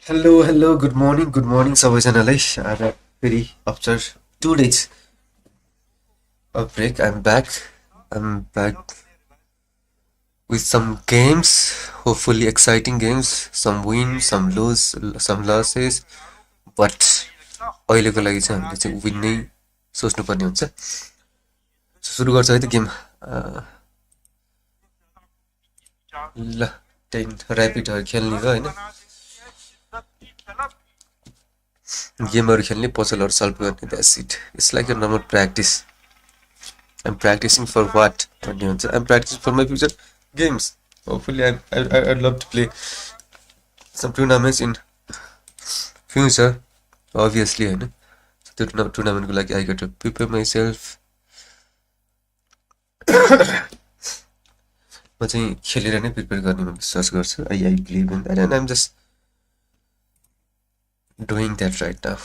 Hello, good morning सबैजनालाई आज फेरि after 2 days of break I'm back with some games, hopefully exciting games, some wins, some losses, but अहिलेको लागि चाहिँ हामीले चाहिँ विन नै सोच्नुपर्ने हुन्छ सुरु गर्छ है त गेम ल 10 ऱ्यापिडहरू खेल्ने हो होइन गेमहरू खेल्ने पजलहरू सल्भ गर्ने that's it it's like a normal practice I'm practicing for what? I'm practicing for my future games. Hopefully, I'd love to play some tournaments in future. Obviously, I know. So the tournament like I got to prepare myself. म चाहिँ खेलेर नै prepare गर्ने म विश्वास गर्छु I believe in that and I'm just doing that right now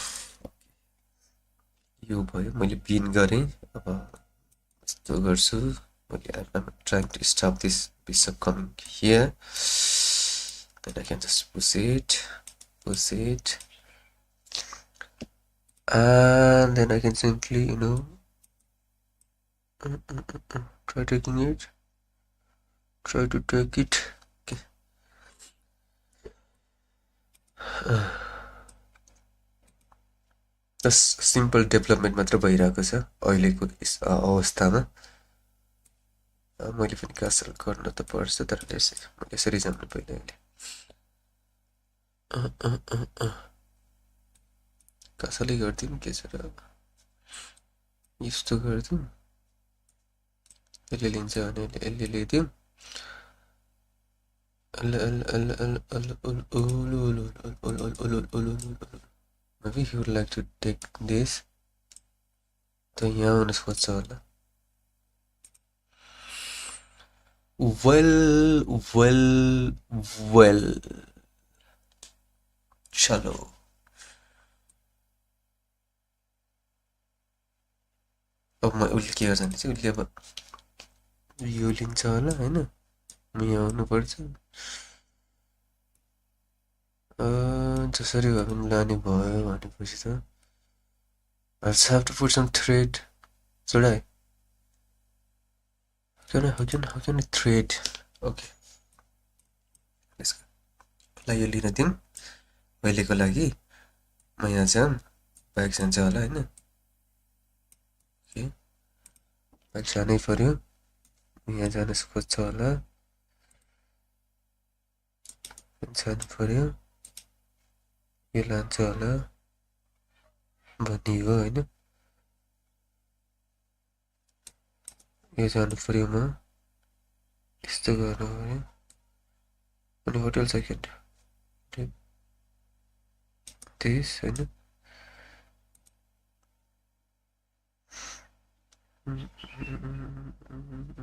यो भयो मैले पिन गरेँ अब यस्तो गर्छु I'm trying to stop this bishop coming here. Then I can just push it, and then I can simply, try taking it, try to take it. Okay. Just simple development मात्र भइरहेको छ अहिलेको अवस्थामा मैले पनि कासल गर्न त पर्छ तर मैले यसरी जान्नु पर्ने अहिले कासलै गरिदिउँ के छ र यस्तो गरिदिउँ यसले लिन्छ भने यसले लिइदिउँ maybe he would like to take this त यहाँ आउन खोज्छ होला well चलो अब म उसले के गर्छ भने चाहिँ उसले अब यो लिन्छ होला होइन म यहाँ आउनुपर्छ जसरी भए पनि लाने भयो भनेपछि त I'll just have to put some thread. Should I? How can I thread? Okay. Let's go. ल यो लिन दिउँ अहिलेको लागि म यहाँ जाम बाइक जान्छ होला होइन ओके बाइक जानै पर्यो यहाँ जान खोज्छ होला जानु पर्यो यो लान्छ होला भन्ने हो होइन यो जानु पर्यो म यस्तो गर्नु पर्यो अनि होटल सेकेन्ड this होइन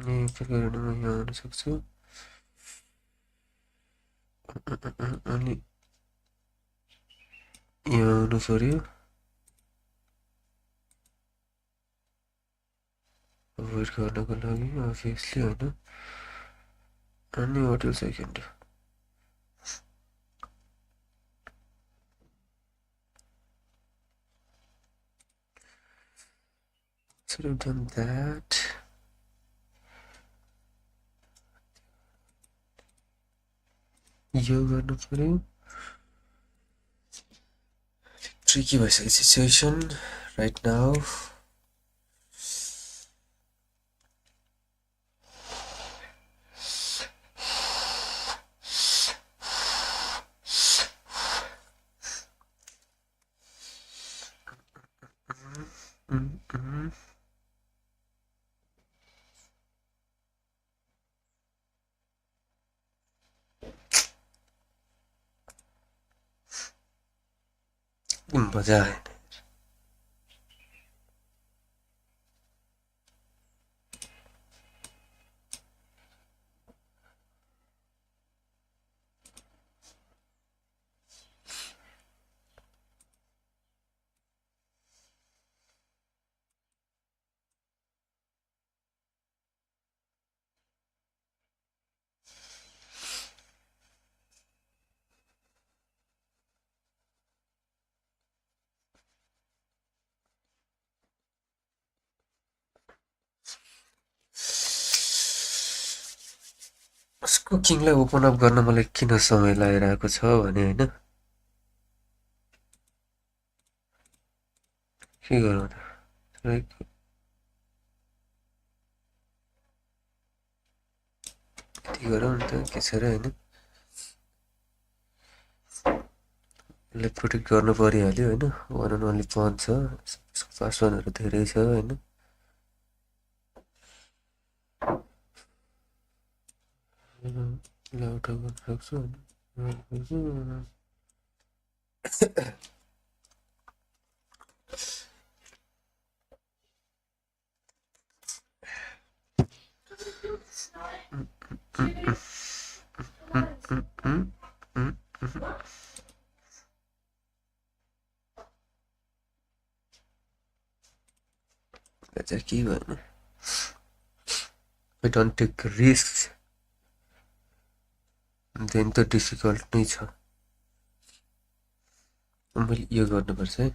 यही प्रकारले म यहाँ आउन सक्छु अनि यहाँ आउनु पर्यो अभोइड गर्नको लागि अभियसली होइन अनि hotel second should have done that यो गर्नु पर्यो tricky भइसक्यो सिचुएसन राइट नाउ मजा आएन कुकिङलाई ओपन अप गर्न मलाई किन समय लागिरहेको छ भने होइन के गरौँ त यति गरौँ नि त के छ र होइन यसलाई प्रोटेक्ट गर्नु परिहाल्यो होइन वान एन्ड ओन्ली पन छ यसको पासवर्डहरू धेरै छ होइन आउट गर्न सक्छु होइन चाहिँ के भएन I don't take risks then त डिफिकल्ट नै छ मैले यो गर्नुपर्छ है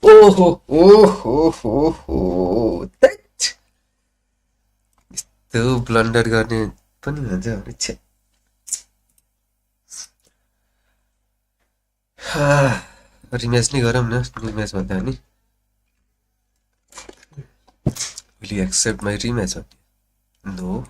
ओहो ओहो ओहो दैट यस्तो ब्लन्डर गर्ने पनि हुन्छ भने छे रिम्याच नै गरौँ न रिम्याच भन्दा नि will you accept my rematch no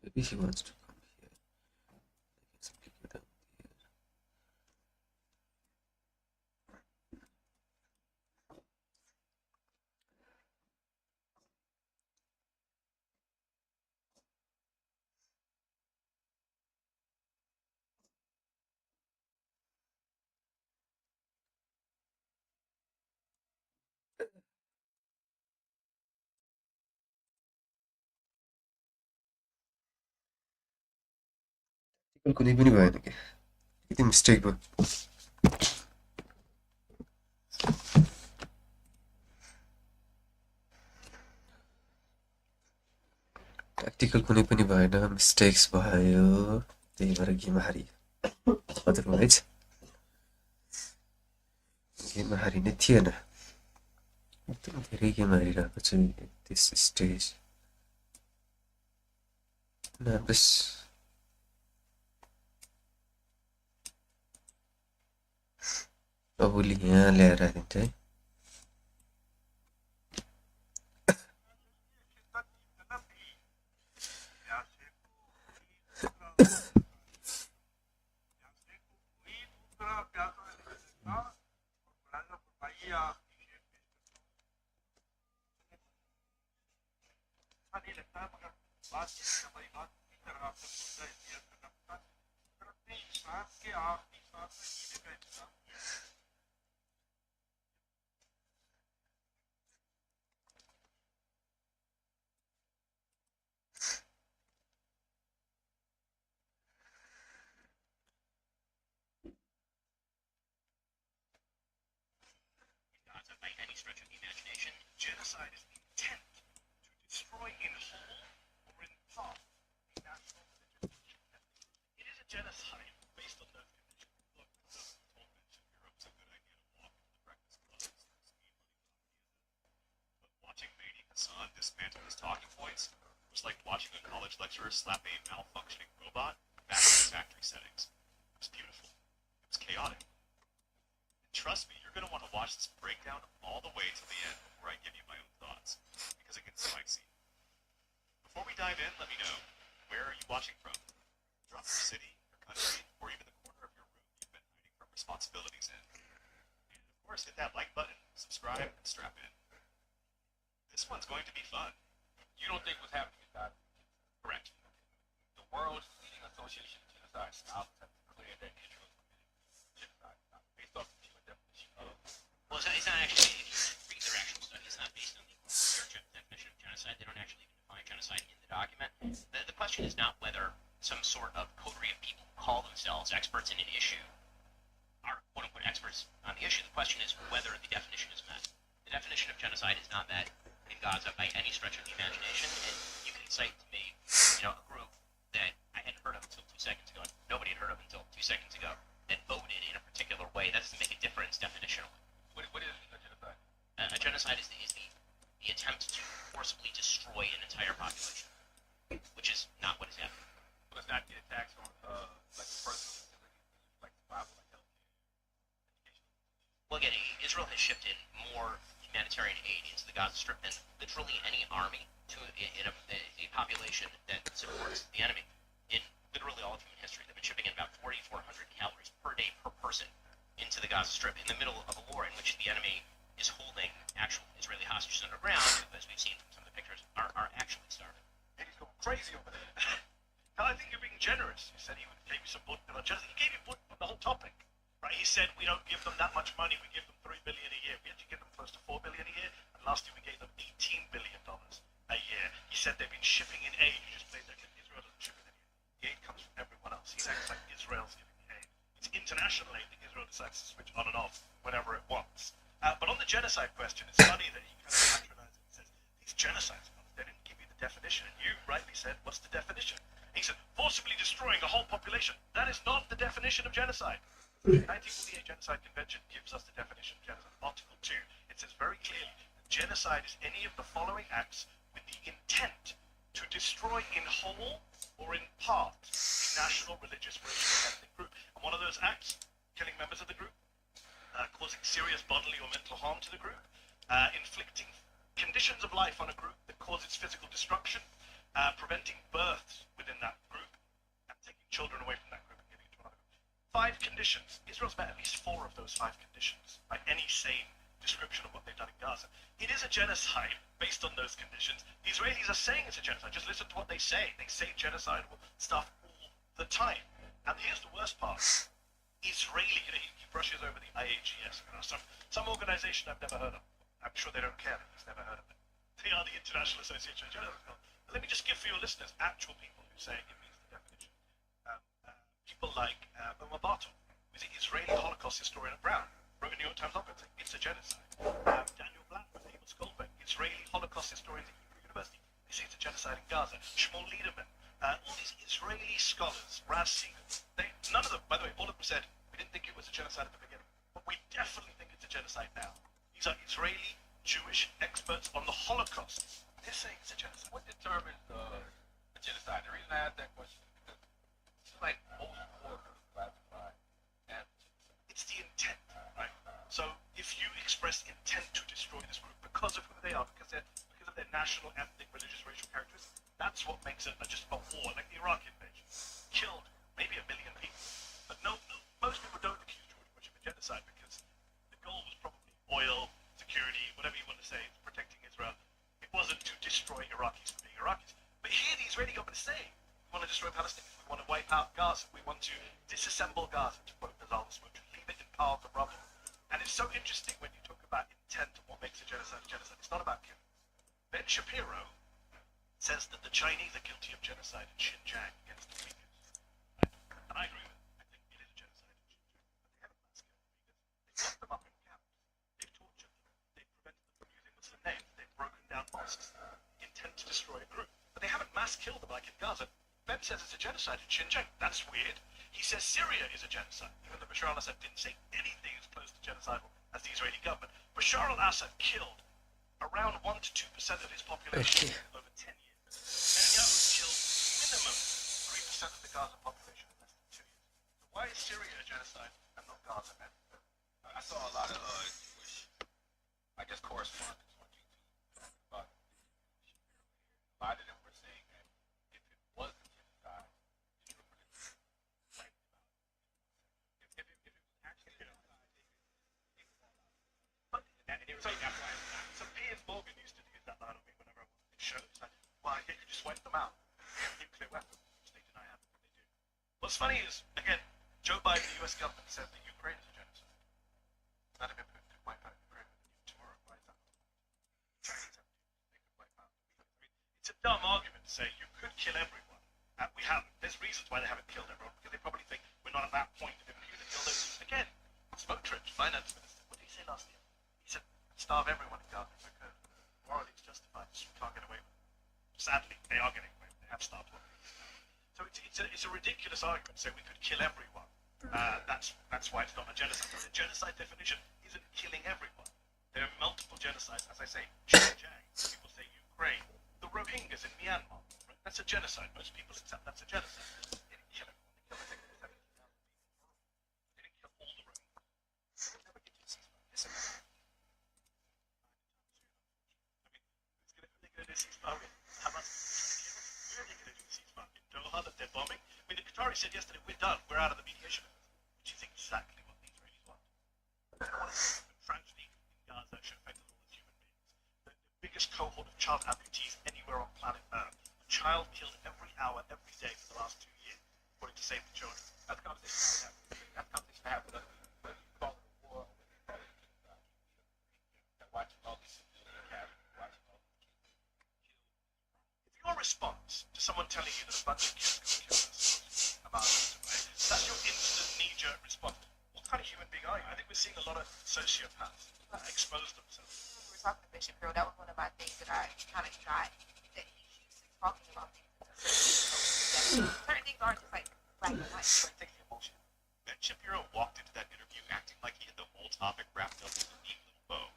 maybe he wants to come here. I can simply go down here. कुनै पनि भएन के यति मिस्टेक भयो ट्याक्टिकल कुनै पनि भएन मिस्टेक्स भयो त्यही भएर गेम हारियो अदरवाइज गेम हारिने थिएन एकदम धेरै गेम हारिरहेको छु दिस स्टेज नर्भस अब उसले यहाँ ल्याएर दिन्छ है by any stretch of the imagination. Genocide is the intent to destroy in whole or in part a national religion. It is a genocide based on those conditions. Look, told mention Europe's a good idea to walk into the breakfast club and start speed money. But watching Mehdi Hassan dismantle his talking points was like watching a college lecturer slap a malfunctioning robot back in its factory settings. It was beautiful. It was chaotic. Trust me, you're going to want to watch this breakdown all the way to the end before I give you my own thoughts, because it gets spicy. Before we dive in, let me know, where are you watching from? Drop your city, your country, or even the corner of your room you've been hiding from responsibilities in. And of course, hit that like button, subscribe, and strap in. This one's going to be fun. You don't think what's happening is that Correct. the world is leading us Association of Genocide scholars have declared that Israel committed genocide based off the UN definition of. Well, it's not actually, if you read their actual study, it's not based on the church definition of genocide. They don't actually even define genocide in the document. The question is not whether some sort of coterie of people who call themselves experts in an issue are quote-unquote experts on the issue. The question is whether the definition is met. The definition of genocide is not met in Gaza by any stretch of the imagination, and you can cite to me, a group that I hadn't heard of until 2 seconds ago, and nobody had heard of until 2 seconds ago, that voted in a particular way. That doesn't make a difference definitionally. What is a genocide? A genocide is the attempt to forcibly destroy an entire population, which is not what is happening. Well, it's not the attacks on like personal like survival, like healthcare, education. Well, again, Israel has shipped in more humanitarian aid into the Gaza Strip than literally any army in a population that supports the enemy in literally all of human history. They've been shipping in about 4,400 calories per day per person into the Gaza Strip in the middle of a war in which the enemy is holding actual Israeli hostages underground, who, as we've seen from some of the pictures, are actually starving. And he's going crazy over there. I think you're being generous. You said he would give you some book. He gave you book on the whole topic. Right, he said we don't give them that much money. We give them $3 billion a year. We actually give them close to $4 billion a year. And last year we gave them $18 billion a year. He said they've been shipping in aid. You just played that clip. Israel doesn't ship in any aid. The aid comes from everyone else. He acts like Israel's giving the aid. It's international aid that Israel decides to switch on and off whenever it wants. But on the genocide question, it's funny that he kind of patronizes it and says these genocides, they didn't give you the definition. And you rightly said, what's the definition? And he said forcibly destroying a whole population. That is not the definition of genocide. The 1948 Genocide Convention gives us the definition of genocide. Article 2, it says very clearly that genocide is any of the following acts with the intent to destroy in whole or in part a national, religious, racial, or ethnic group. And one of those acts, killing members of the group, causing serious bodily or mental harm to the group, inflicting conditions of life on a group that cause its physical destruction, preventing births within that group, and taking children away from that group. 5 conditions. Israel's met at least 4 of those 5 conditions by any sane description of what they've done in Gaza. It is a genocide based on those conditions. The Israelis are saying it's a genocide. Just listen to what they say. They say genocidal stuff all the time. And here's the worst part. Israeli, he brushes over the IAGS, some organization I've never heard of. I'm sure they don't care that he's never heard of it. They are the International Association of Genocide. Let me just give for your listeners actual people who say it means the definition. People like Mabato, who's an Israeli Holocaust historian at Brown, wrote a New York Times op-ed saying it's a genocide. Daniel Blattman, Amos Goldberg, Israeli Holocaust historians at Hebrew University, they say it's a genocide in Gaza. Shmuel Liederman, all these Israeli scholars, Raz Segal, none of them, by the way, all of them said we didn't think it was a genocide at the beginning, but we definitely think it's a genocide now. These are Israeli Jewish experts on the Holocaust. They're saying it's a genocide. What determines a genocide? The reason I asked that question is because it's like most wars classified as it's the intent, right? So if you express intent to destroy this group because of who they are, because of their national, ethnic, religious, racial characteristics, that's what makes it just a war, like the Iraq invasion. Killed maybe 1 million people. But no, most people don't accuse George Bush of a genocide because the goal was probably oil, security, whatever you want to say, protecting Israel. It wasn't to destroy Iraqis for being Iraqis. But here the Israeli government is saying, we want to destroy Palestinians, we want to wipe out Gaza, we want to disassemble Gaza, to quote Nazal Smotrich, leave it in piles of rubble. And it's so interesting when you talk about intent and what makes a genocide a genocide. It's not about killing. Ben Shapiro says that the Chinese are guilty of genocide in Xinjiang against the Uyghurs. Right? And I agree with him. I think it is a genocide in Xinjiang. But they haven't mass killed the Uyghurs. They've locked them up in camps. They've tortured them. They've prevented them from using Muslim names. They've broken down mosques. Intent to destroy a group. But they haven't mass killed them like in Gaza. Ben says it's a genocide in Xinjiang. That's weird. He says Syria is a genocide, even though Bashar al-Assad didn't say anything as close to genocidal as the Israeli government. Bashar al-Assad killed around 1 to 2% of his population over 10 years. Netanyahu killed minimum 3% of the Gaza population in less than 2 years. So why is Syria a genocide and not Gaza, man? I saw a lot of Jewish, I guess, correspondents on YouTube talking about a lot of them were saying that if it was a genocide, Israel would have been right about it. If it was actually a genocide, they would fall out. But and they were saying that's why it's not. So Piers Morgan used to use that line on me whenever I was in shows. Like, why can't you just wipe them out? They have nuclear weapons, which they deny happening. They do. what's funny is, again, Joe Biden, the U.S. government, said that Ukraine is a genocide. Vladimir Putin could wipe out Ukraine tomorrow, right? Chinese have they could wipe out. I mean, it's a dumb argument to say you could kill everyone. We haven't. There's reasons why they haven't killed everyone, because they probably think we're not at that point of impunity. Although, again, Smotrich, finance minister, what did he say last year? He said, starve everyone in Gaza because morally it's justified. You can't get away with it. Sadly, they are getting away with it. They have starved one. So it's a ridiculous argument to say we could kill everyone. That's why it's not a genocide. The genocide definition isn't killing everyone. There are multiple genocides. As I say, Xinjiang, people say Ukraine, the Rohingyas in Myanmar. Right? That's a genocide. Most people accept that's a genocide. They didn't kill everyone. They killed, I think, 70,000 people. They didn't kill all the Rohingyas. They never get to a ceasefire. I mean, who's going to do a ceasefire with? Hamas where are they going to do a ceasefire? In Doha that they're bombing? I mean, the Qataris said yesterday, we're done. We're out of the mediation. Which is exactly what the Israelis want. They don't want a tragedy in Gaza should affect all the human beings. The biggest cohort of child amputees anywhere on planet Earth. A child killed every hour, every day for the last 2 years, according to Save the Children. That's the conversation I have. That's the conversation I have with them. Whether you call it a war, or whether you call it watching all these civilian casualties, watching all these kids killed. If your response to someone telling you that a bunch of kids go kill themselves about it, right? That's your instant knee-jerk response. What kind of human being are you? I think we're seeing a lot of sociopaths expose themselves. We were talking to Bishop Girl. That was one of my things that I kind of got. That he's talking about things. Certain things aren't just like black and white. I think you're bullshit. Ben Shapiro walked into that interview acting like he had the whole topic wrapped up in a neat little bow.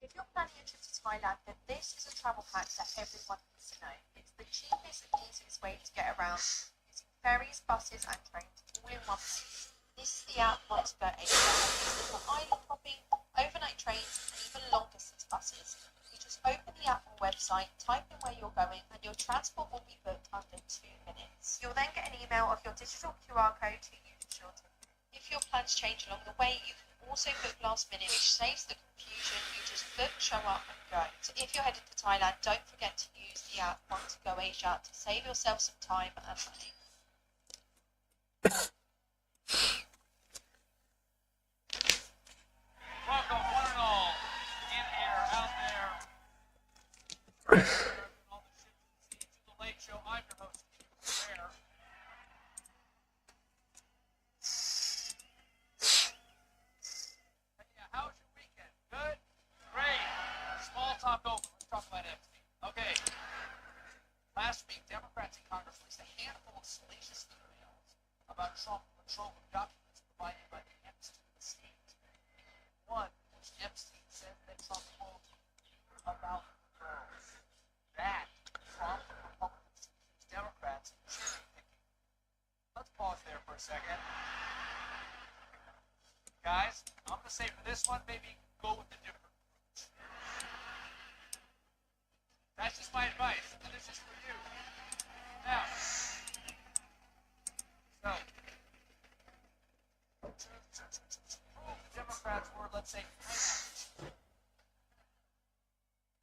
If you're planning a trip to Thailand, then this is a travel hack that everyone needs to know. It's the cheapest and easiest way to get around using ferries, buses, and trains all in one place. This is the app Monster Asia. It's for island hopping, overnight trains, and even long distance buses. You just open the app or website, type in where you're going, and your transport will be booked under 2 minutes. You'll then get an email of your digital QR code to use your ticket. If your plans change along the way, you can also book last minute, which saves the confusion. You just book, show up, and go. So if you're headed to Thailand, don't forget to use the app Want to Go Asia to save yourself some time and money. Welcome, one and all, in here, out there, all the shit to the Late Show. I'm your host, Steve Bear. Yeah, how was your weekend? Good? Great. Small talk over. Let's talk about Epstein. Okay. Last week, Democrats in Congress released a handful of salacious emails about Trump from a trove of documents provided by the Epstein estate. One, which Epstein said that Trump quote about girls. That Trump Republicans accused Democrats of cherry picking. Let's pause there for a second. Guys, I'm gonna say for this one, maybe go with the different route. That's just my advice, and this is for you. Now, the Democrats were, let's say,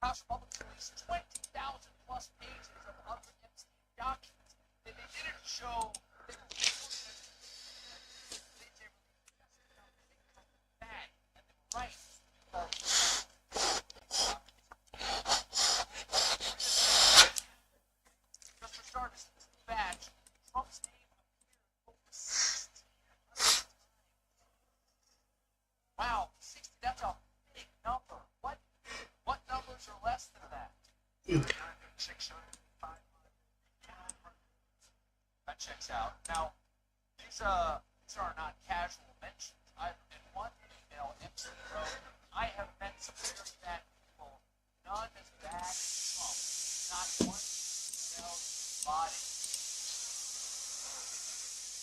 House Republicans released 20,000 plus pages of other Epstein documents. They did it to show that bad, and they were right. Just for starters, this badge, Trump's name appeared over 60. Wow, 60, that's these are not casual mentions. In one email, MC wrote, "I have met some very bad people, none as bad as Trump. Not one email body."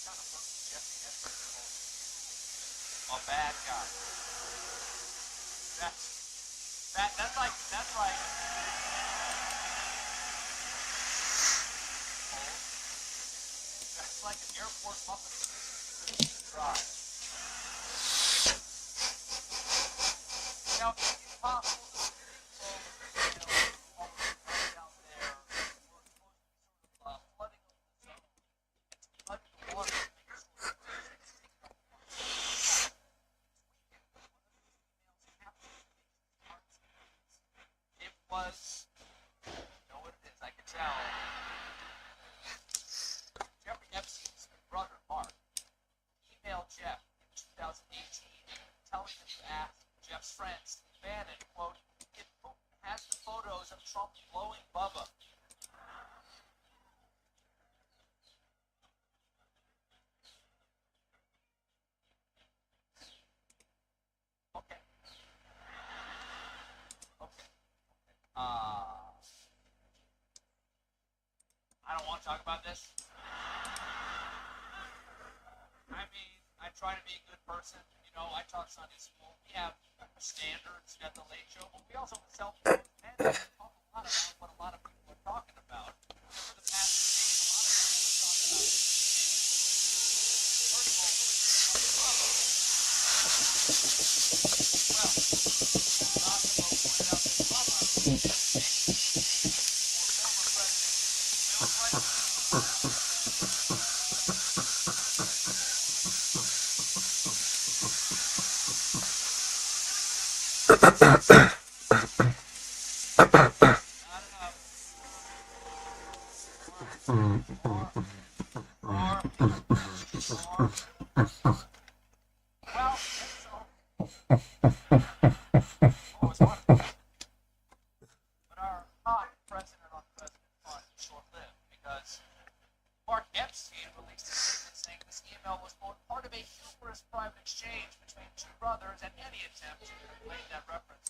Kind of funny, Jeffrey Epstein called you a bad guy. That's like an Air Force muppet drive. Now, it's possible that people, out there were flooding the zone. It's flooding the water to make sure it was, you know what it is, I can tell. Jeffrey Epstein's brother, Mark, emailed Jeff in 2018 telling him to ask Jeff's friend, Steve Bannon, quote, if Putin has the photos of Trump blowing Bubba. Okay. I don't want to talk about this. I mean, I try to be a good person. You know, I taught Sunday school. We have standards at the Late Show, but we also self-promote and talk a lot about what a lot of people are talking about. For the past 2 days, a lot of people are talking about first of all, really well, not to pointed out that Obama former President Bill Clinton. But our hot president on president fund is short-lived because Mark Epstein released a statement saying this email was part of a humorous private exchange between two brothers, and any attempt to make that reference.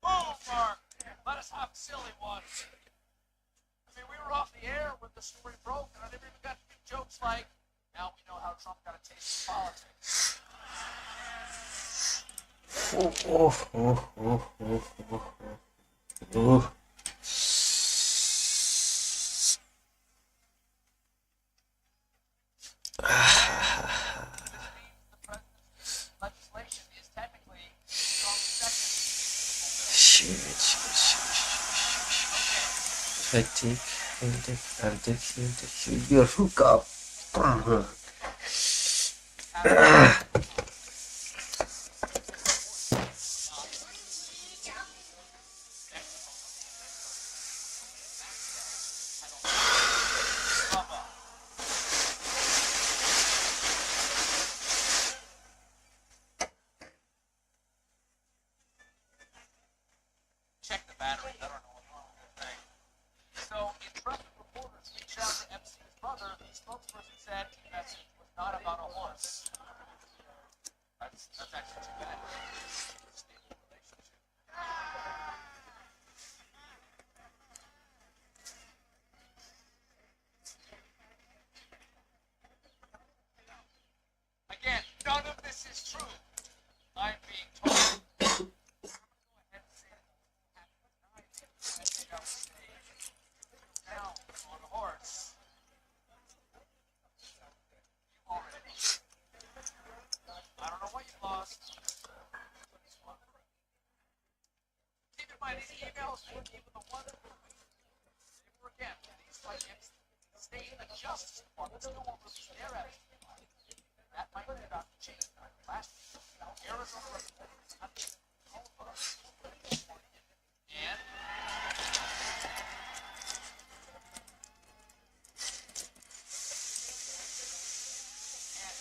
Oh, Mark, let us have a silly one. I mean, we were off the air when the story broke, and I never even got to make jokes like, now we know how Trump got a taste of politics. Legislation is technically Trump's second. I'll take your hookah. Check the battery. I don't know what's wrong with that thing. So, intrepid reporters reached out to Epstein's brother. The spokesperson said the message was not about a horse. That's actually too bad. Stable relationship. Again, none of this is true. I'm being told. Down on a horse. You already. I don't know what you lost. Keep in mind, these emails, even the one that were again, these like state and justice department still won't release their evidence. That might be about to change. Last week, Arizona representatives and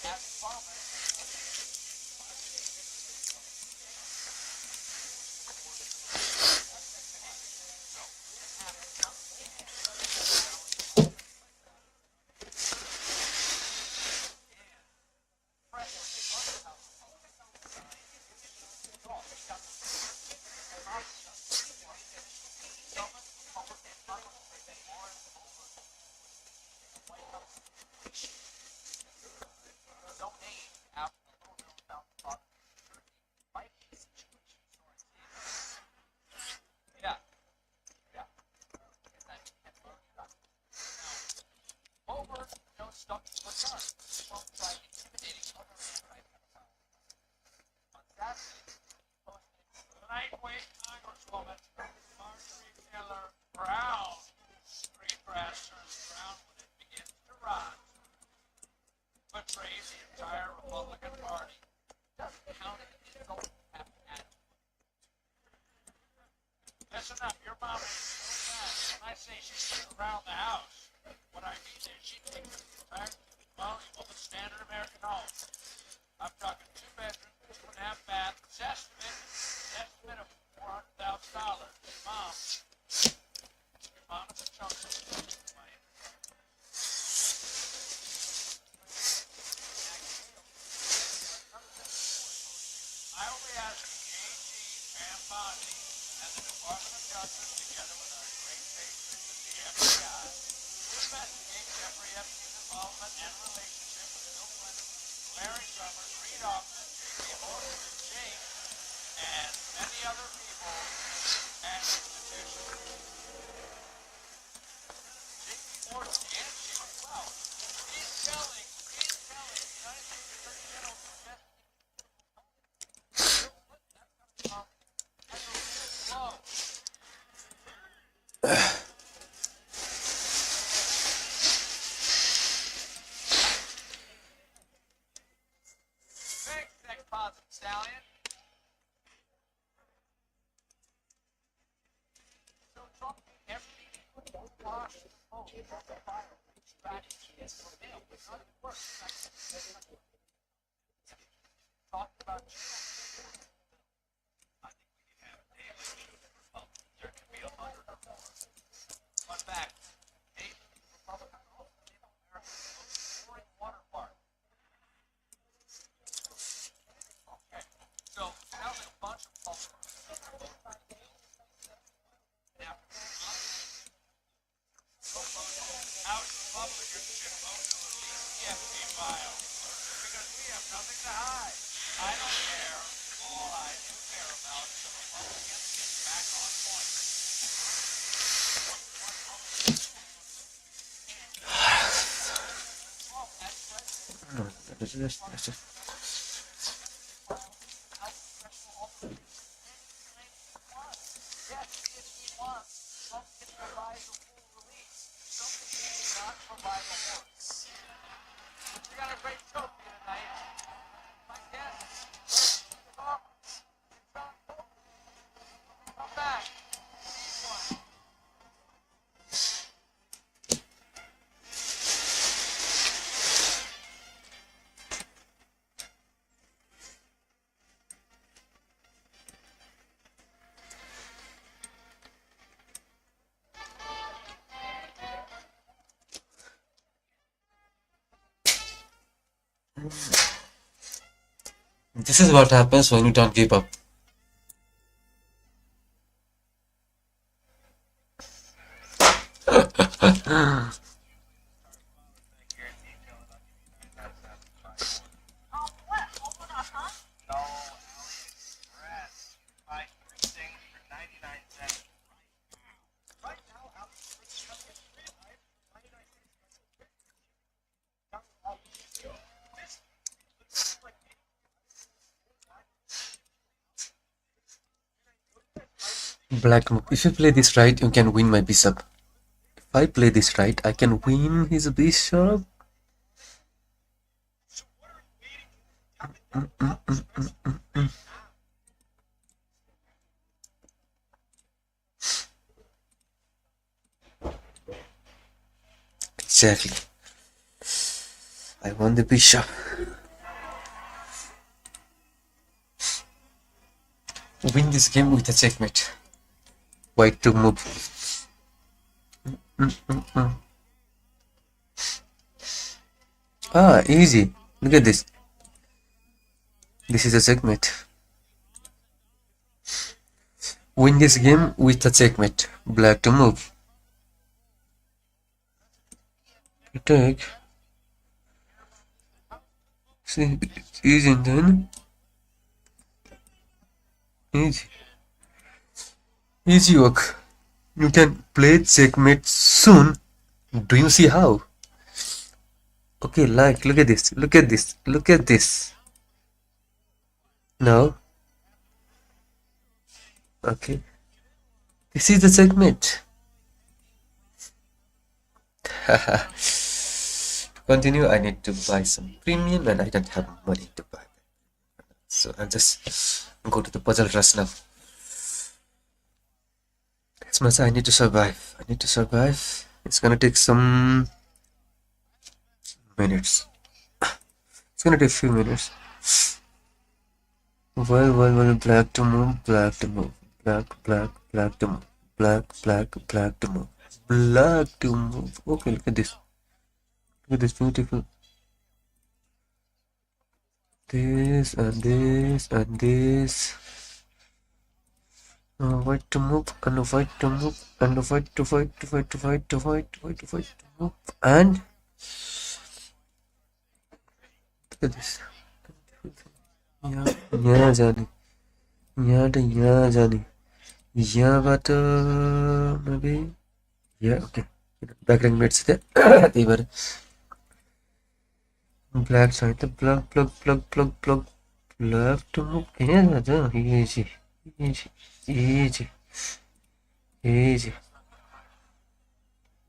as promised, Listen up, your mom is doing that. When I say she's around the house, what I mean is she takes the entire volume of a standard American home. I'm talking 2 bedrooms, 2.5 baths, estimate of $400,000. Mom is a chunk of money. I only ask AG, Pam Bondi, and the Department of Justice, together with our great patrons at the FBI, to investigate Jeffrey Epstein's involvement and relationship with Bill Clinton, Larry Summers, Reed Hoffman, J.P. Morgan, James, and many other people and institutions. J.P. Morgan and James, wow, he's telling the United States Attorney General to investigate. Thanks, next positive stallion. So Trump everything washed the vote from the fire back from him. It's not even worse. Talking about I think we can have a daily Republicans. There can be 100 or more. Fun fact, 8 Republican American pouring water park. Okay, so sounds like a bunch of folks. Now, House Republicans should vote to release the Epstein files because we have nothing to hide. I don't care. All I do care about is the Republicans get back on point. Yes, if he wants, Trump can provide the full release. Something he cannot provide the horse. We got a great show for you tonight. My guest, Tom, come back. He's one. This is what happens when you don't give up. No AliExpress. Buy 3 things for 99 cents right now. AliExpress has a free life for 99 cents. This like Black move. If you play this right, you can win my bishop. If I play this right, I can win his bishop. Exactly. I won the bishop. Win this game with a checkmate. White to move. Ah, easy. Look at this. This is a checkmate. Win this game with a checkmate. Black to move. Attack. See, it's easy then. Easy. Easy work. You can play checkmate soon. Do you see how? Okay, like, look at this. Look at this. Look at this. Now. Okay. This is the checkmate. To continue, I need to buy some premium and I don't have money to buy. So I'll just go to the puzzle rush now. यसमा चाहिँ I need to survive. I need to survive. It's gonna take some minutes. It's gonna take few minutes. Well, black to move, black to move, black to move, black to move, black to move. Okay, look at this. Look at this beautiful. This and this and this. White to move and white to move and white to fight to fight to fight to fight to fight to fight to move and look at this. यहाँ जाने यहाँ जाने यहाँबाट maybe yeah okay background mates त्यहाँ त्यही भएर black छ त plug to move यहाँ जान्छ easy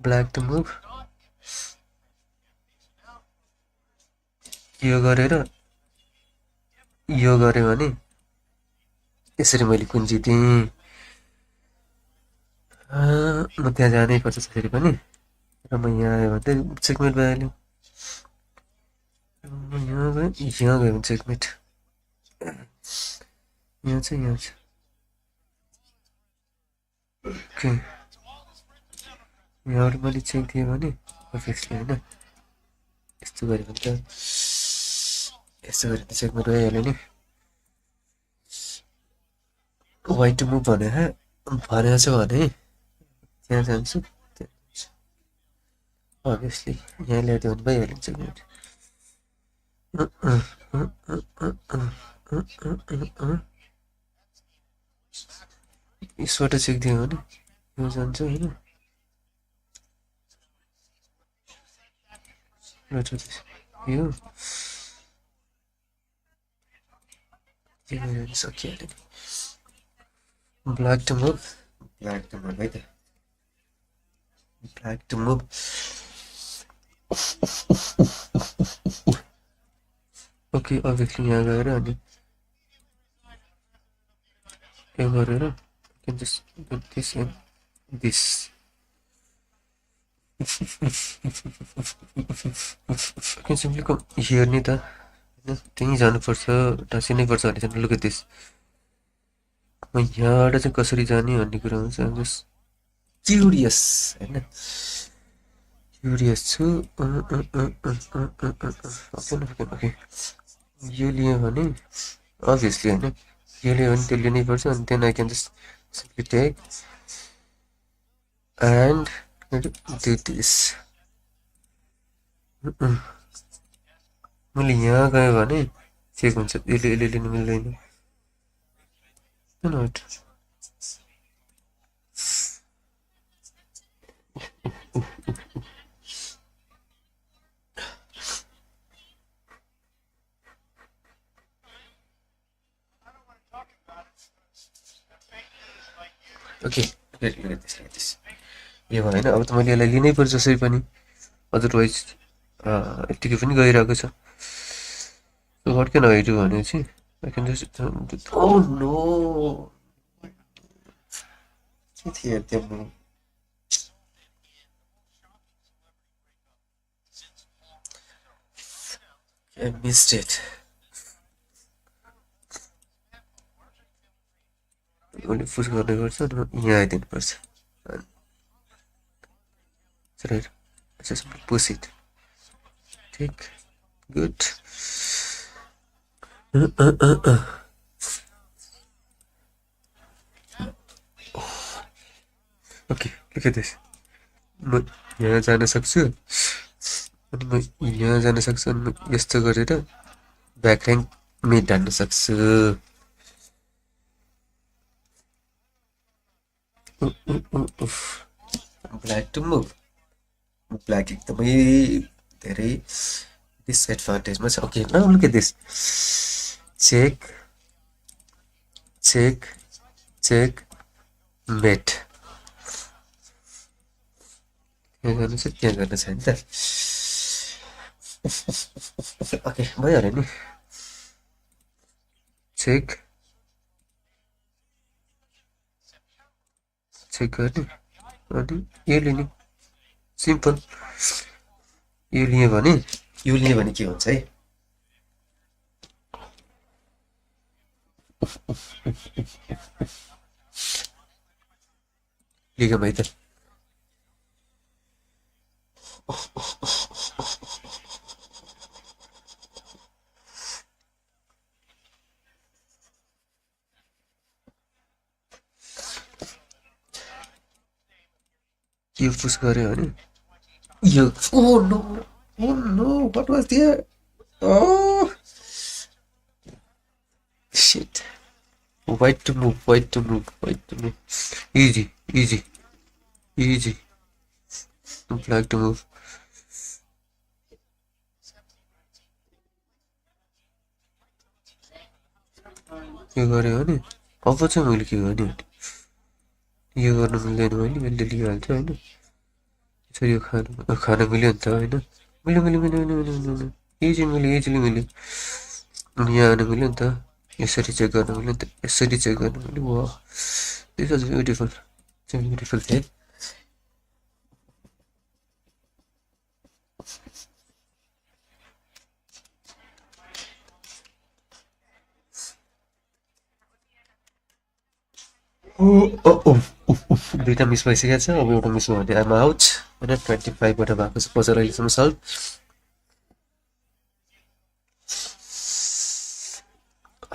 black to move यो गरेर यो गरे भने यसरी मैले कुन जितेँ म त्यहाँ जानै पर्छ त्यसरी पनि र म यहाँ आयो भने चाहिँ चेकमेट भइहाल्यो म यहाँ गयो भने चेकमेट यहाँ छ ओके यहाँबाट मैले चेक दिएँ भने अफिसले होइन यस्तो गऱ्यो भने त यस्तो गऱ्यो भने चेकमेट भइहाल्यो नि वाइट टु मुभ भनेको छ भने त्यहाँ जान्छु अभियसली यहाँ ल्याइदियो भने भइहाल्यो चेकमेट यसबाट चेक दियो भने यो जान्छ होइन यो सकिहाल्यो नि ब्ल्याक टु मुभ है त black to move okay obviously यहाँ गएर अनि यो गरेर can just put this and this. I can simply come here नि त त्यहीँ जानुपर्छ टाँसिनै पर्छ भने चाहिँ look at this. म यहाँबाट चाहिँ कसरी जाने भन्ने कुरामा चाहिँ जस्ट क्युरियस होइन क्युरियस छु ओके यो लियो भने अभियसली होइन यो लियो भने त्यो लिनै पर्छ अनि then I can just simply take and do this. मैले यहाँ गएँ भने चेक हुन्छ यसले लिनु मिल्दैन ओके look at this यो भएन अब त मैले यसलाई लिनै पर्छ जसरी पनि अदरवाइज यतिकै पनि गइरहेको छ So what can I do भनेपछि I can just oh no के थियो त्यो I missed it only push गर्ने गर्छ यहाँ आइदिनु पर्छ right just push it take good okay look at this म यहाँ जान सक्छु अनि म यहाँ जान सक्छु अनि म यस्तो गरेर ब्याक र्याङ्क मेट हान्न सक्छु ब्ल्याक टु मुभ ब्ल्याक एकदमै धेरै डिसएडभान्टेजमा छ okay now look at this check check checkmate यहाँ गर्नु छ त्यहाँ गर्नु छ नि त ओके भइहाल्यो नि चेक चेक गर्ने अनि यो लिने सिम्पल यो लिएँ भने के हुन्छ है लिएको भाइ त यो पुस गऱ्यो भने यो oh no what was there oh shit white to move easy black to move यो गऱ्यो भने अब चाहिँ मैले के गर्ने यो गर्न मिल्दैन मैले यसले लिइहाल्छ होइन यसरी यो खान मिल्यो नि त होइन मिल्यो इजिली मिल्यो अनि यहाँ आउनु मिल्यो नि त यसरी चेक गर्न मिल्यो नि त यसरी चेक गर्न मिल्यो वा दिस वाज ब्युटिफुल थिङ दुईवटा मिस भइसकेको छ अब एउटा मिस भयो भने आइम आउट होइन 25बाट भएको छ पजल अहिलेसम्म solve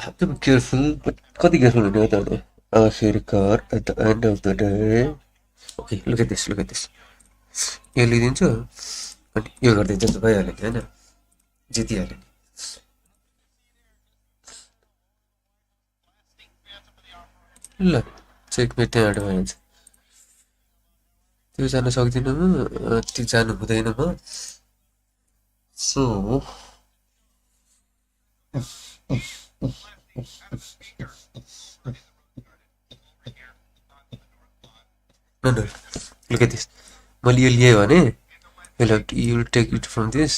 have to be careful but कति केयरफुल हुने हो त अनि आखिरकार at the end of the day okay look at this यो लिइदिन्छु अनि यो गरिदिन्छ त भइहाल्यो नि होइन जितिहाल्यो नि ल चेकमेट त्यहाँबाट भइहाल्छ त्यो जान सक्दिनँ म त्यो जानु हुँदैन म सो no look at this मैले यो लिएँ भने you will take it from this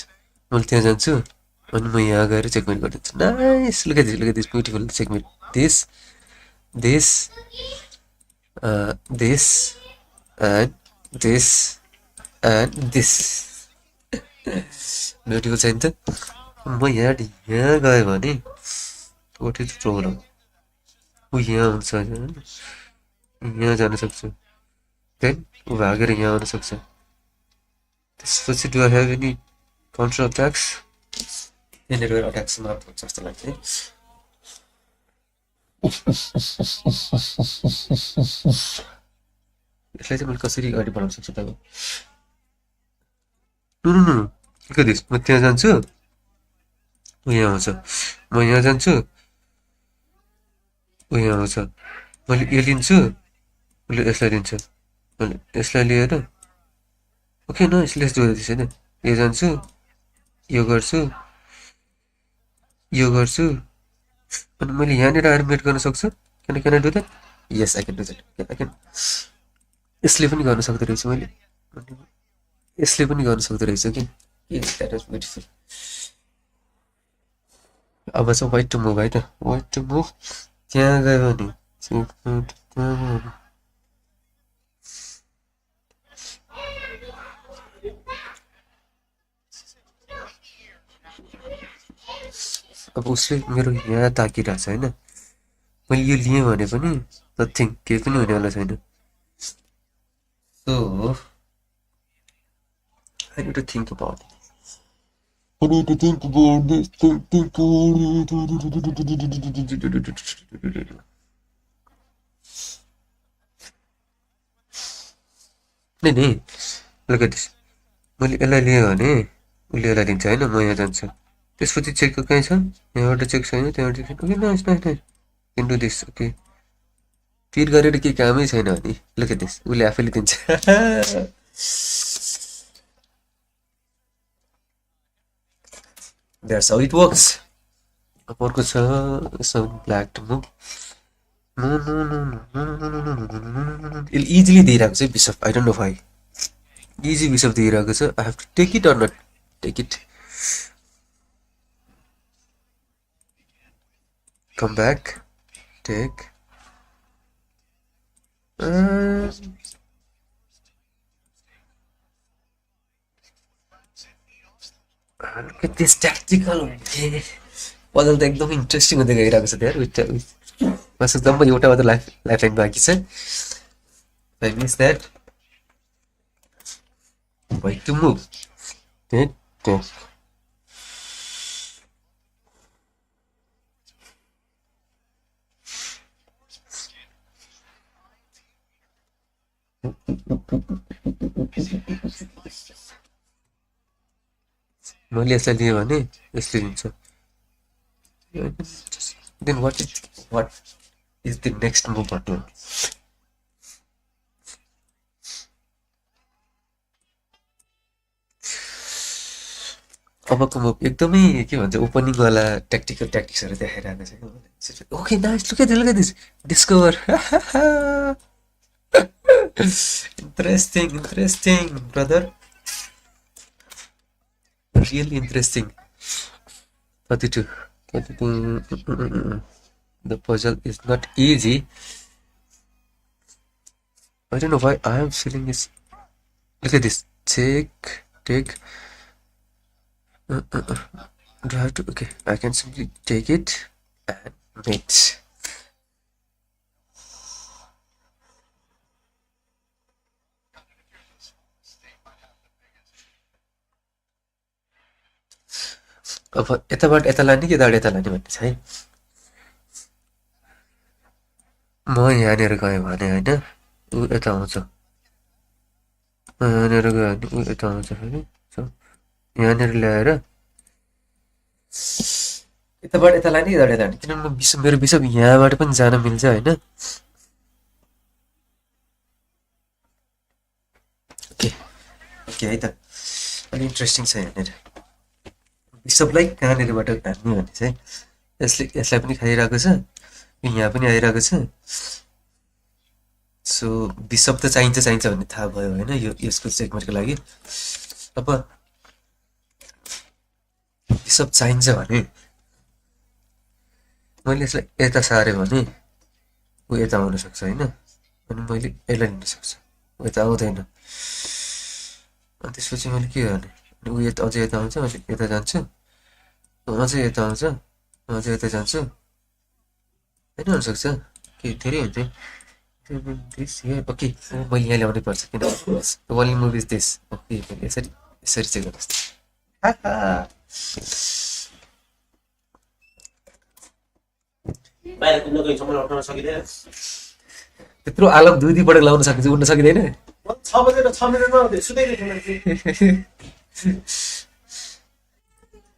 मैले त्यहाँ जान्छु अनि म यहाँ गएर चेकमेट गरिदिन्छु nice look at this beautiful checkmate this and this beautiful छ नि त म यहाँ गएँ भने what is the problem ऊ यहाँ हुन्छ यहाँ जान सक्छु देन ऊ भागेर यहाँ आउन सक्छ त्यसपछि do I have any counter attacks यहाँनिर गएर अट्याक समाप्त हुन्छ जस्तो लाग्छ है यसलाई चाहिँ मैले कसरी अगाडि बढाउन सक्छु त नो के दिस म त्यहाँ जान्छु ऊ यहाँ आउँछ म यहाँ जान्छु ऊ यहाँ आउँछ मैले यो लिन्छु उसले यसलाई दिन्छ मैले यसलाई लिएर ओके न यसले यस्तो गर्दैछ होइन यो जान्छु यो गर्छु अनि मैले यहाँनिर आएर मेट गर्न सक्छु can I do that yes I can do that I can यसले पनि गर्न सक्दो रहेछु मैले यसले पनि गर्न सक्दो रहेछु कि द्याट वाज ब्युटिफुल अब चाहिँ वाइट टु मुभ है त वाइट टु मुभ त्यहाँ गयो भने अब उसले मेरो यहाँ ताकिरहेछ होइन मैले यो लिएँ भने पनि नथिङ केही पनि हुनेवाला छैन सो I need to think about it. नहीं look at this मैले यसलाई लिएँ भने उसले यसलाई दिन्छ होइन म यहाँ जान्छु त्यसपछि चेक कहीँ छ यहाँबाट चेक छैन त्यहाँबाट check okay nice can do this okay फिर गरेर केही कामै छैन भने look at this उसले आफैले दिन्छ That's how it works. अब अर्को छ ब्ल्याक टु मुभ इजिली दिइरहेको छ bishop I don't know why easy bishop दिइरहेको छ I have to take it or not take it come back take Look at this tactical. Puzzle त एकदमै interesting हुँदै गइरहेको छ त्यहाँ मसँग म एउटा मात्र लाइफलाइन बाँकी छ I miss that. Wait to move. Dead. मैले यसलाई लिएँ भने यसले दिन्छ then what is the next move button अबको मुभ एकदमै के भन्छ ओपनिङ वाला ट्याक्टिक्सहरु देखाइरहेको छ okay nice look at this discover interesting brother really interesting 32 the puzzle is not easy I don't know why I am feeling this look at this take do I have to okay I can simply take it and mix अब यताबाट यता लाने कि यताबाट यता लाने भन्ने छ है म यहाँनिर गएँ भने होइन ऊ यता आउँछ यहाँनिर गयो भने ऊ यता आउँछ फेरि यहाँनिर ल्याएर यताबाट यता लाने यताबाट यता लाने किनभने मेरो बिसप यहाँबाट पनि जान मिल्छ होइन ओके है त अलि इन्ट्रेस्टिङ छ यहाँनिर बिसपलाई कहाँनिरबाट हान्ने भन्ने चाहिँ यसलाई पनि खाइरहेको छ यहाँ पनि आइरहेको छ सो बिसप त चाहिन्छ भन्ने थाहा भयो होइन यसको चेकमेटको लागि अब बिसप चाहिन्छ भने मैले यसलाई यता सारेँ भने ऊ यता आउन सक्छ होइन अनि मैले यसलाई लिन सक्छु ऊ यता आउँदैन अनि त्यसपछि मैले के गर्ने अनि ऊ यता अझै यता आउँछ मैले यता जान्छु अझै यता आउँछ अझै यता जान्छु होइन हुनसक्छ के धेरै हुन्छ ओके मैले यहाँ ल्याउनै पर्छ किन only movie is this okay यसरी चाहिँ गर्नुहोस् त्यत्रो आलम दुई पटक लाउन सकिन्छ उड्न सकिँदैन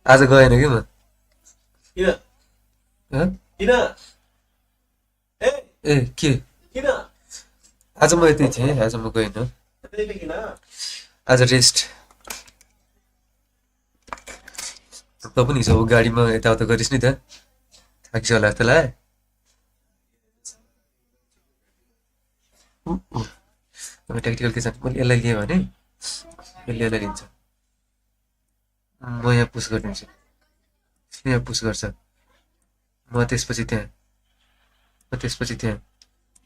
आज गएन कि म ए के आज म यतै थिएँ आज म गएन आज रेस्ट त पनि हिजो गाडीमा यताउता गरिस् नि त थाक्छ होला जस्तो लाग्यो ट्याक्टिकल के छ मैले यसलाई लिएँ भने यसले यसलाई लिन्छ म यहाँ पुस गरिदिन्छु यहाँ पुस गर्छ म त्यसपछि त्यहाँ म त्यसपछि त्यहाँ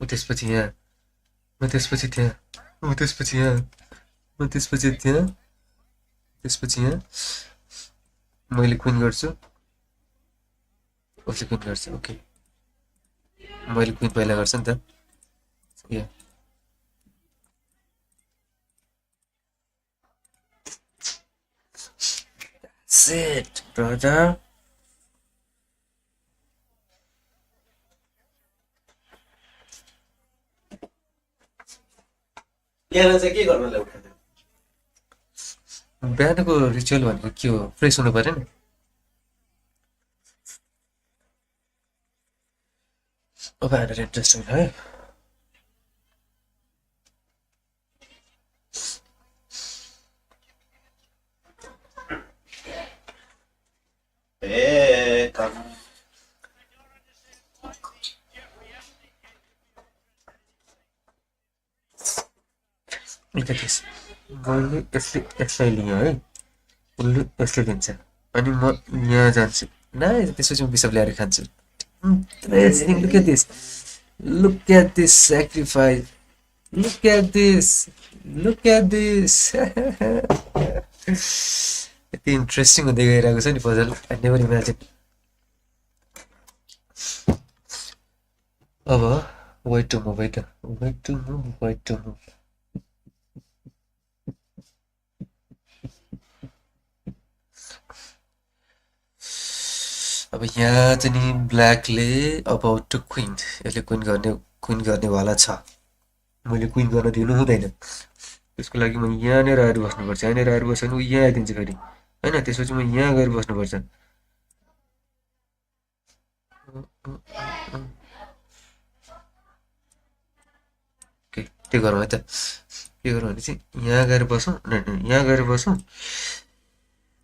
म त्यसपछि यहाँ म त्यसपछि त्यहाँ म त्यसपछि यहाँ म त्यसपछि त्यहाँ त्यसपछि यहाँ मैले क्विन गर्छु उसले क्विन गर्छ ओके मैले क्विन पहिला गर्छु नि त यहाँ That's it, brother. यहाँ चाहिँ के गर्नलाई उठाएको बिहानको रिचुअल भनेको के हो फ्रेस हुनु पर्यो नि अब हामीहरू इन्ट्रेस्ट हुन्छ है मैले यसलाई लिएँ है उसले यसले दिन्छ अनि म यहाँ जान्छु न त्यसपछि म बिसप ल्याएर खान्छु Interesting. Look at this sacrifice Look at this. Look at this. यति इन्ट्रेस्टिङ हुँदै गइरहेको छ नि पजल. I never imagined. अब wait to move. अब यहाँ चाहिँ नि ब्ल्याकले अबाउट टु क्विन. यसले क्विन गर्नेवाला छ. मैले क्विन गर्न दिनु हुँदैन. त्यसको लागि म यहाँनिर आएर बस्नुपर्छ. यहाँनिर आएर बस्यो भने ऊ यहाँ आइदिन्छ फेरि होइन. त्यसपछि म यहाँ गएर बस्नुपर्छ. ओके त्यो गरौँ है त. के गरौँ भने चाहिँ यहाँ गएर बसौँ. यहाँ गएर बसौँ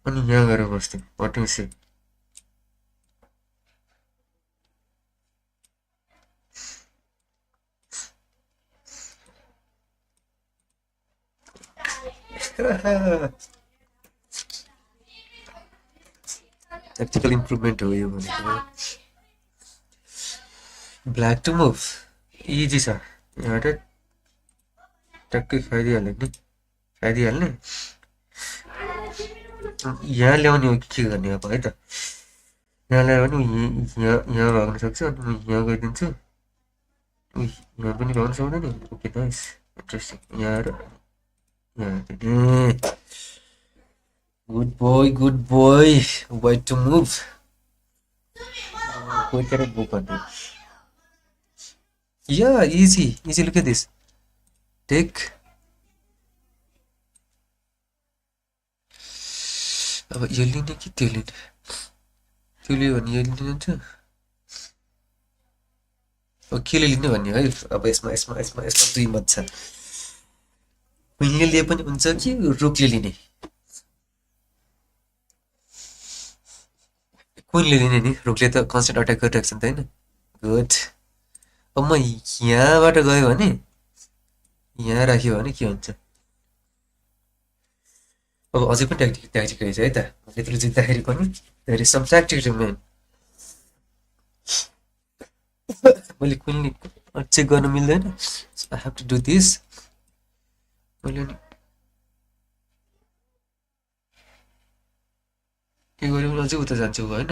अनि यहाँ गएर बस्थ्यौँ. वाट यु से. tactical improvement हो यो भनेको. ब्ल्याक टु मुभ इजी छ. यहाँबाट टक्कै खाइदिइहाल्ने नि. खाइदिइहाल्ने. यहाँ ल्याउने हो कि के गर्ने अब है त. यहाँ ल्यायो भने यहाँ भाग्न सक्छ. अनि म यहाँ गइदिन्छु. यहाँ पनि भाग्न सक्दैन. Okay nice interesting. यहाँ आएर Good boy. Wait to move. Wait can I move on? Yeah, easy. Look at this. Take. अब यो लिने कि त्यो लिने. त्यो लियो भने यो लिने हुन्छ. अब केले लिने भन्ने है. अब यसमा दुई मत छ. क्विनले लिए पनि हुन्छ कि रुकले लिने. क्विनले लिने नि. रुकले त कन्स्टेन्ट अट्याक गरिरहेको छ नि त होइन. गुड. अब म यहाँबाट गयो भने यहाँ राख्यो भने के हुन्छ. अब अझै पनि ट्याक्टिक रहेछ है त. यत्रो जित्दाखेरि पनि there is some tactic to main. मैले क्विनले चेक गर्न मिल्दैन. I have to do this. मैले नि के गर्यो भने अझै उता जान्छु होइन.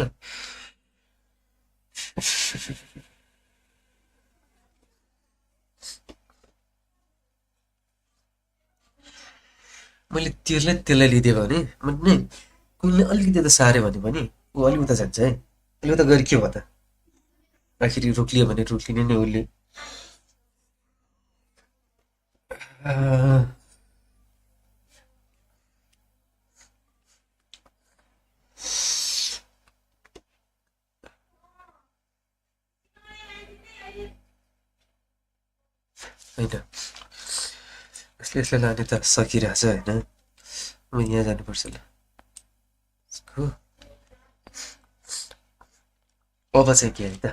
मैले त्यसलाई लिदिएँ भने नि कुनले अलिकति त साह्रै भन्यो भने ऊ अलिक उता जान्छ है. अलिक उता गएर के भयो त. आखिरी रोक्लियो भने रोक्लिने नै उसले. होइन यसलाई लाने त सकिरहेछ होइन. म यहाँ जानुपर्छ ल. अब चाहिँ के है त.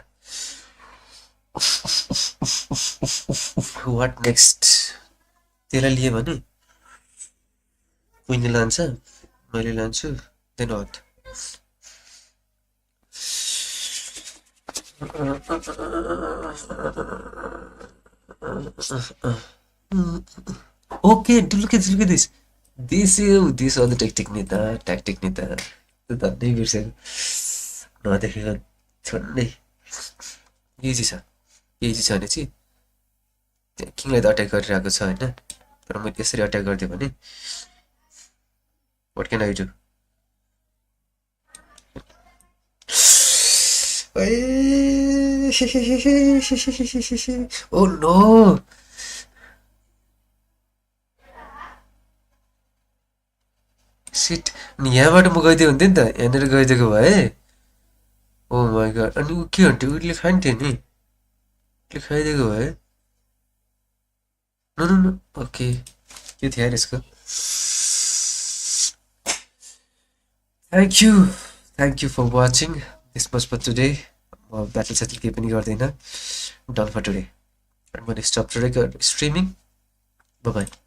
What next. त्यसलाई लिएँ भने कुइनले लान्छ. मैले लान्छु. Then what. Okay, look at this. This are the tactic नि त. त्यो त नै बिर्सेको. नदेखेको छन्नै. इजी छ भने चाहिँ किङलाई त अट्याक गरिरहेको छ होइन. तर मैले त्यसरी अट्याक गरिदिएँ भने what can I do. Oh no. Shit. अनि यहाँबाट म गइदियो हुन्थ्यो नि त. यहाँनिर गइदिएको भए. ओ माई गड. अनि ऊ के हुन्थ्यो. उसले खान्थ्यो नि. उसले खाइदिएको भए. No okay. के थियो यार यसको. Thank you for watching. This much for today. Battle settle केही पनि गर्दैन. Done for today. I'm going to stop streaming. Bye bye.